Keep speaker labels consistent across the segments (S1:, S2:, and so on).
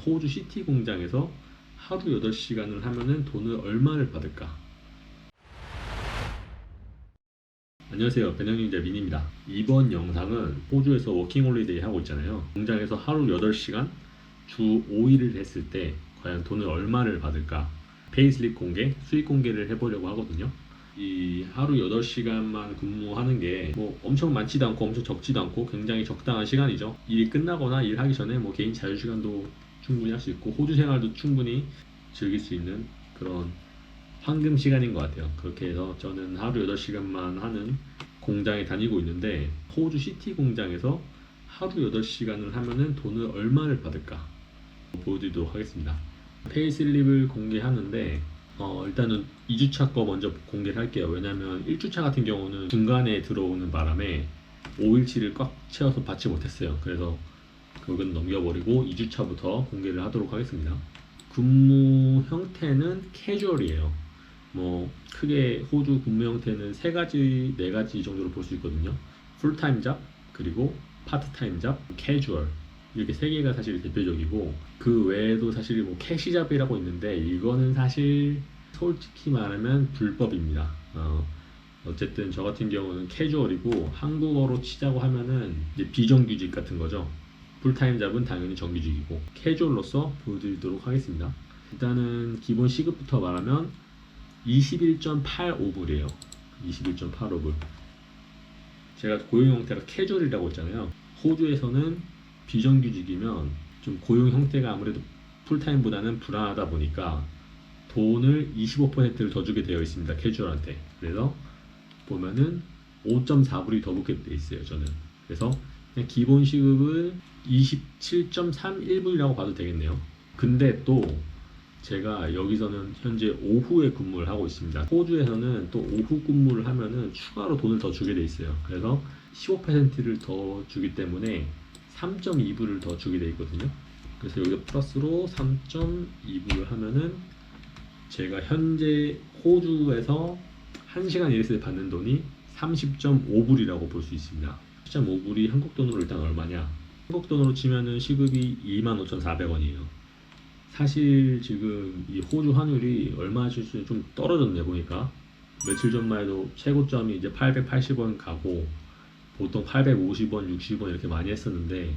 S1: 호주 시티 공장에서 하루 8시간을 하면은 돈을 얼마를 받을까? 안녕하세요. 변형님자 민입니다. 이번 영상은 호주에서 워킹홀리데이 하고 있잖아요. 공장에서 하루 8시간 주 5일을 했을 때 과연 돈을 얼마를 받을까? 페이슬립 공개, 수익 공개를 해보려고 하거든요. 이 하루 8시간만 근무하는 게 뭐 엄청 많지도 않고 엄청 적지도 않고 굉장히 적당한 시간이죠. 일이 끝나거나 일하기 전에 뭐 개인 자유시간도 충분히 할 수 있고 호주 생활도 충분히 즐길 수 있는 그런 황금 시간인 것 같아요. 그렇게 해서 저는 하루 8시간만 하는 공장에 다니고 있는데 호주 시티 공장에서 하루 8시간을 하면은 돈을 얼마를 받을까 보여드리도록 하겠습니다. 페이슬립을 공개하는데 일단은 2주차 거 먼저 공개를 할게요. 왜냐면 1주차 같은 경우는 중간에 들어오는 바람에 5일치를 꽉 채워서 받지 못했어요. 그래서 그건 넘겨버리고 2주차부터 공개를 하도록 하겠습니다. 근무 형태는 캐주얼이에요. 뭐 크게 호주 근무 형태는 3가지, 4가지 정도로 볼 수 있거든요. 풀타임 잡, 그리고 파트타임 잡, 캐주얼, 이렇게 3개가 사실 대표적이고, 그 외에도 사실 뭐 캐시 잡이라고 있는데 이거는 사실 솔직히 말하면 불법입니다. 어쨌든 저 같은 경우는 캐주얼이고 한국어로 치자고 하면은 이제 비정규직 같은 거죠. 풀타임 잡은 당연히 정규직이고 캐주얼로서 보여드리도록 하겠습니다. 일단은 기본 시급부터 말하면 21.85불이에요. 21.85불. 제가 고용 형태가 캐주얼이라고 했잖아요. 호주에서는 비정규직이면 좀 고용 형태가 아무래도 풀타임보다는 불안하다 보니까 돈을 25%를 더 주게 되어 있습니다. 캐주얼한테. 그래서 보면은 5.4불이 더 붙게 되어 있어요. 저는. 그래서 그냥 기본 시급을 27.31불이라고 봐도 되겠네요. 근데 또 제가 여기서는 현재 오후에 근무를 하고 있습니다. 호주에서는 또 오후 근무를 하면은 추가로 돈을 더 주게 돼 있어요. 그래서 15%를 더 주기 때문에 3.2불을 더 주게 돼 있거든요. 그래서 여기서 플러스로 3.2불을 하면은 제가 현재 호주에서 1시간 일했을 때 받는 돈이 30.5불이라고 볼 수 있습니다. 30.5불이 한국 돈으로 일단 얼마냐? 한국 돈으로 치면은 시급이 25,400원이에요. 사실 지금 이 호주 환율이 얼마 줄지 좀 떨어졌네 보니까. 며칠 전만 해도 최고점이 이제 880원 가고 보통 850원, 60원 이렇게 많이 했었는데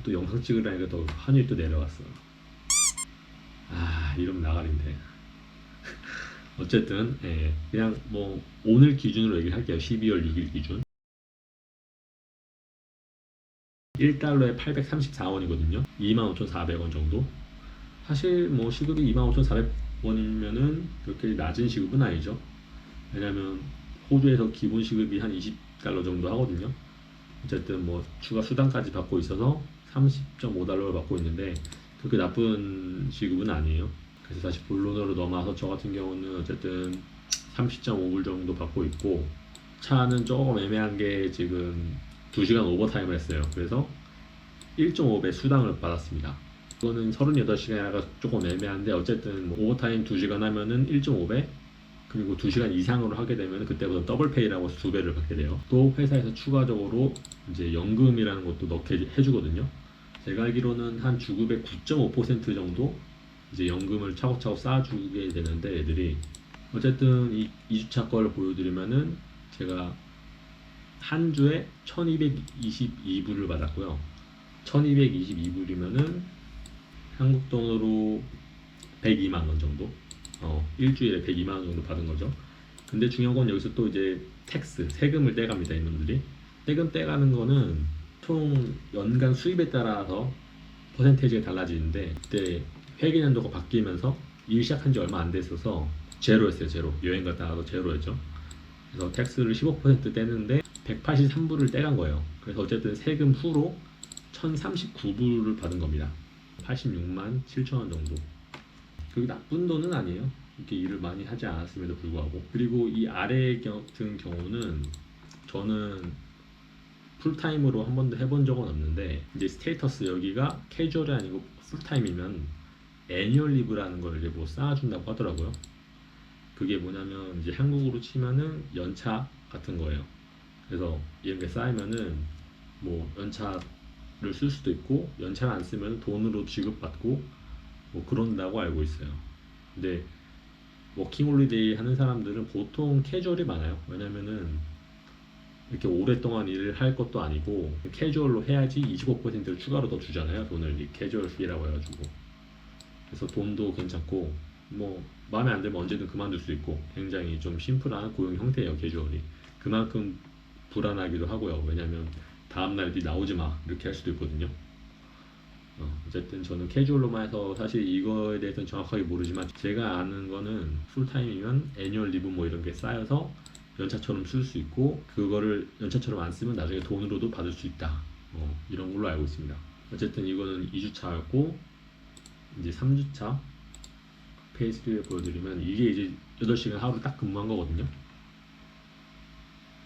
S1: 또 영상 찍으려니까 또 환율이 또 내려갔어. 이러면 나가린데. 어쨌든 그냥 뭐 오늘 기준으로 얘기를 할게요. 12월 6일 기준 1달러에 834원이거든요. 25,400원 정도. 사실 뭐 시급이 25,400원이면은 그렇게 낮은 시급은 아니죠. 왜냐면 호주에서 기본 시급이 한 20달러 정도 하거든요. 어쨌든 뭐 추가 수당까지 받고 있어서 30.5달러를 받고 있는데 그렇게 나쁜 시급은 아니에요. 그래서 다시 본론으로 넘어와서 저 같은 경우는 어쨌든 30.5불 정도 받고 있고, 차는 조금 애매한 게 지금 2시간 오버타임을 했어요. 그래서 1.5배 수당을 받았습니다. 이거는 38시간이라 조금 애매한데 어쨌든 뭐 오버타임 2시간 하면은 1.5배, 그리고 2시간 이상으로 하게 되면 그때부터 더블 페이라고 해서 2배를 받게 돼요. 또 회사에서 추가적으로 이제 연금이라는 것도 넣게 해주거든요. 제가 알기로는 한 주급의 9.5% 정도 이제 연금을 차곡차곡 쌓아주게 되는데 애들이, 어쨌든 이 2주차 거를 보여드리면은 제가 한 주에 1222불을 받았고요. 1222불이면은 한국 돈으로 102만원 정도, 일주일에 102만원 정도 받은 거죠. 근데 중요한 건 여기서 또 이제 세금을 떼갑니다. 이놈들이 세금 떼가는 거는 총 연간 수입에 따라서 퍼센테이지가 달라지는데, 그때 회계연도가 바뀌면서 일 시작한 지 얼마 안 됐어서 제로였어요. 제로. 여행 갔다 와도 제로였죠. 그래서 텍스를 15% 떼는데 183불을 떼간 거예요. 그래서 어쨌든 세금 후로 1039불을 받은 겁니다. 86만 7천원 정도. 그게 나쁜 돈은 아니에요. 이렇게 일을 많이 하지 않았음에도 불구하고. 그리고 이 아래 같은 경우는 저는 풀타임으로 한 번도 해본 적은 없는데, 이제 스테이터스 여기가 캐주얼이 아니고 풀타임이면 애니얼 리브라는 걸 이제 뭐 쌓아준다고 하더라고요. 그게 뭐냐면 이제 한국으로 치면은 연차 같은 거예요. 그래서 이런 게 쌓이면은 뭐 연차 쓸 수도 있고 연차를 안 쓰면 돈으로 지급받고 뭐 그런다고 알고 있어요. 근데 워킹홀리데이 하는 사람들은 보통 캐주얼이 많아요. 왜냐면은 이렇게 오랫동안 일을 할 것도 아니고 캐주얼로 해야지 25%를 추가로 더 주잖아요. 돈을 이 캐주얼 피라고 해가지고. 그래서 돈도 괜찮고 뭐 마음에 안 들면 언제든 그만둘 수 있고 굉장히 좀 심플한 고용 형태예요. 캐주얼이. 그만큼 불안하기도 하고요. 왜냐면 다음날 네 나오지 마 이렇게 할 수도 있거든요. 어쨌든 저는 캐주얼로만 해서 사실 이거에 대해서는 정확하게 모르지만 제가 아는 거는 풀타임이면 애니얼 리브 뭐 이런 게 쌓여서 연차처럼 쓸 수 있고 그거를 연차처럼 안 쓰면 나중에 돈으로도 받을 수 있다. 이런 걸로 알고 있습니다. 어쨌든 이거는 2주차였고 이제 3주차 페이스를 보여드리면 이게 이제 8시간 하루 딱 근무한 거거든요.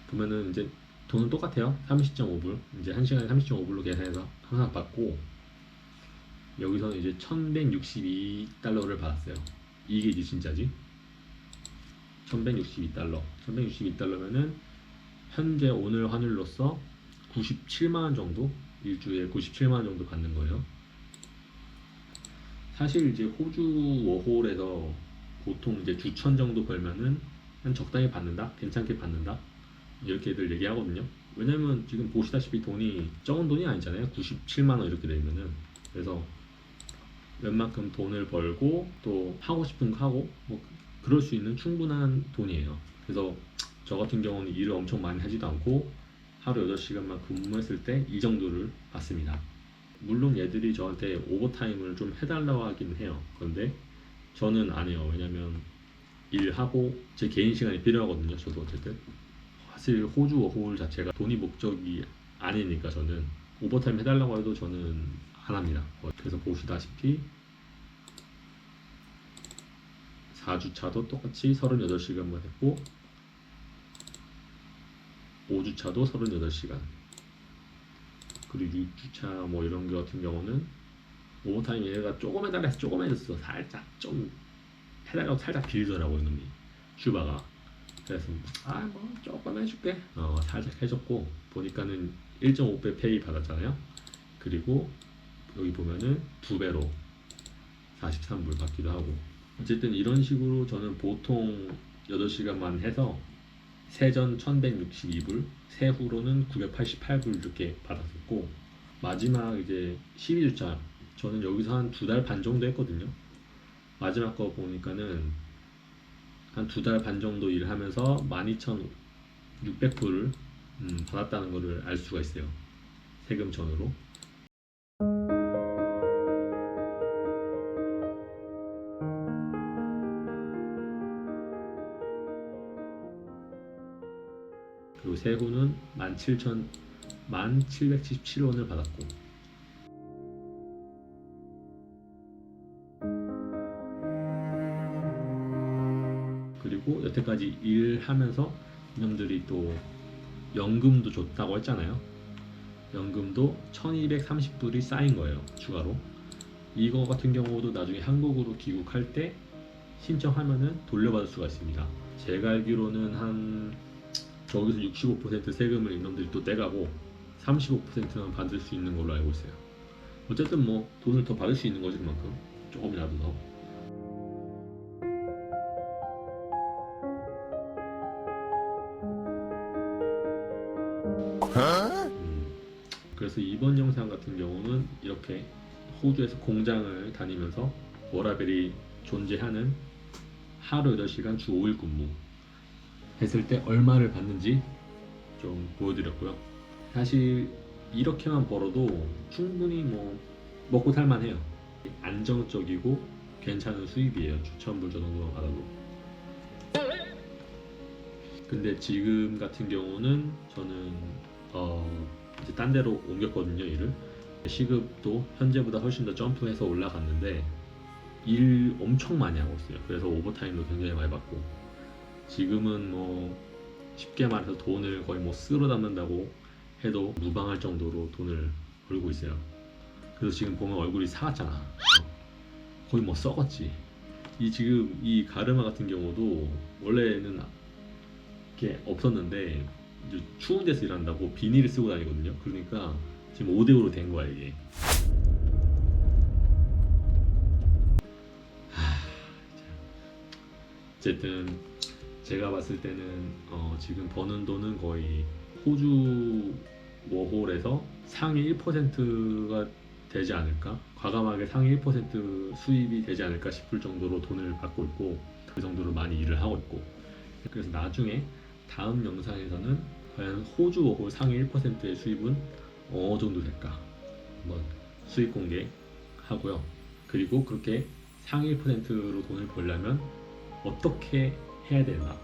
S1: 그러면은 이제 돈은 똑같아요. 30.5불 이제 1시간에 30.5불로 계산해서 항상 받고 여기서는 이제 1162달러를 받았어요. 이게 이제 진짜지. 1162달러. 1162달러면은 현재 오늘 환율로서 97만원 정도? 일주일에 97만원 정도 받는 거예요. 사실 이제 호주 워홀에서 보통 이제 주천 정도 벌면은 한 적당히 받는다? 괜찮게 받는다? 이렇게들 얘기하거든요. 왜냐면 지금 보시다시피 돈이 적은 돈이 아니잖아요. 97만원 이렇게 되면은. 그래서 웬만큼 돈을 벌고 또 하고 싶은 거 하고 뭐 그럴 수 있는 충분한 돈이에요. 그래서 저 같은 경우는 일을 엄청 많이 하지도 않고 하루 8시간만 근무했을 때 이 정도를 받습니다. 물론 얘들이 저한테 오버타임을 좀 해달라고 하긴 해요. 그런데 저는 안 해요. 왜냐면 일하고 제 개인 시간이 필요하거든요. 저도 어쨌든 사실 호주 워홀 자체가 돈이 목적이 아니니까 저는 오버타임 해달라고 해도 저는 안 합니다. 그래서 보시다시피 4주차도 똑같이 38시간만 했고 5주차도 38시간 그리고 6주차 뭐 이런 거 같은 경우는 오버타임 얘가 조금 해달라 해서 조금 해줬어. 살짝 좀 해달라고 살짝 빌더라고 이놈이 슈바가. 그래서 뭐 조금 해줄게 살짝 해줬고 보니까는 1.5배 페이 받았잖아요. 그리고 여기 보면은 2배로 43불 받기도 하고 어쨌든 이런 식으로 저는 보통 8시간만 해서 세전 1162불 세후로는 988불 이렇게 받았었고 마지막 이제 12주차 저는 여기서 한 2달 반 정도 했거든요. 마지막 거 보니까는 한 2달 반 정도 일을 하면서 12,600불을 받았다는 것을 알 수가 있어요. 세금 전후로. 그리고 세후는 1777원을 받았고 그리고 여태까지 일하면서 이놈들이 또 연금도 줬다고 했잖아요. 연금도 1230불이 쌓인 거예요. 추가로. 이거 같은 경우도 나중에 한국으로 귀국할 때 신청하면은 돌려받을 수가 있습니다. 제가 알기로는 한 저기서 65% 세금을 이놈들이 또 떼가고 35%만 받을 수 있는 걸로 알고 있어요. 어쨌든 뭐 돈을 더 받을 수 있는 거지 그만큼 조금이라도 더. 그래서 이번 영상 같은 경우는 이렇게 호주에서 공장을 다니면서 워라벨이 존재하는 하루 8시간 주 5일 근무 했을 때 얼마를 받는지 좀 보여드렸고요. 사실 이렇게만 벌어도 충분히 뭐 먹고 살만해요. 안정적이고 괜찮은 수입이에요. 추천불 저 정도만 받아도. 근데 지금 같은 경우는 저는 이제 딴 데로 옮겼거든요. 일을. 시급도 현재보다 훨씬 더 점프해서 올라갔는데 일 엄청 많이 하고 있어요. 그래서 오버타임도 굉장히 많이 받고 지금은 뭐 쉽게 말해서 돈을 거의 뭐 쓸어 담는다고 해도 무방할 정도로 돈을 벌고 있어요. 그래서 지금 보면 얼굴이 사갔잖아. 거의 뭐 썩었지. 지금 이 가르마 같은 경우도 원래는 이렇게 없었는데 이제 추운 데서 일한다고 비닐을 쓰고 다니거든요. 그러니까 지금 5대5로 된 거야 이게. 어쨌든 제가 봤을 때는 지금 버는 돈은 거의 호주 워홀에서 상위 1%가 되지 않을까? 과감하게 상위 1% 수입이 되지 않을까 싶을 정도로 돈을 받고 있고, 그 정도로 많이 일을 하고 있고, 그래서 나중에 다음 영상에서는 과연 호주 워홀 상위 1%의 수입은 어느 정도 될까 한번 수입 공개하고요. 그리고 그렇게 상위 1%로 돈을 벌려면 어떻게 해야 되나,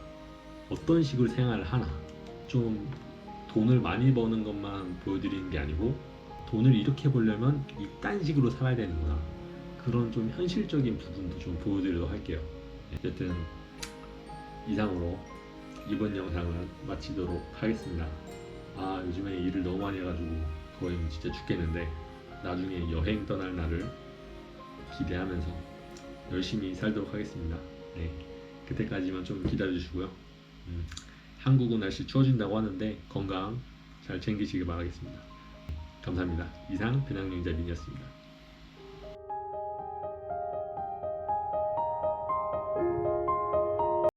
S1: 어떤 식으로 생활을 하나, 좀 돈을 많이 버는 것만 보여드리는 게 아니고 돈을 이렇게 벌려면 이딴 식으로 살아야 되는구나, 그런 좀 현실적인 부분도 좀 보여드리도록 할게요. 어쨌든 이상으로 이번 영상은 마치도록 하겠습니다. 아, 요즘에 일을 너무 많이 해가지고 거의 진짜 죽겠는데, 나중에 여행 떠날 날을 기대하면서 열심히 살도록 하겠습니다. 네, 그때까지만 좀 기다려주시고요. 한국은 날씨 추워진다고 하는데 건강 잘 챙기시길 바라겠습니다. 감사합니다. 이상 배낭여행자 민이었습니다.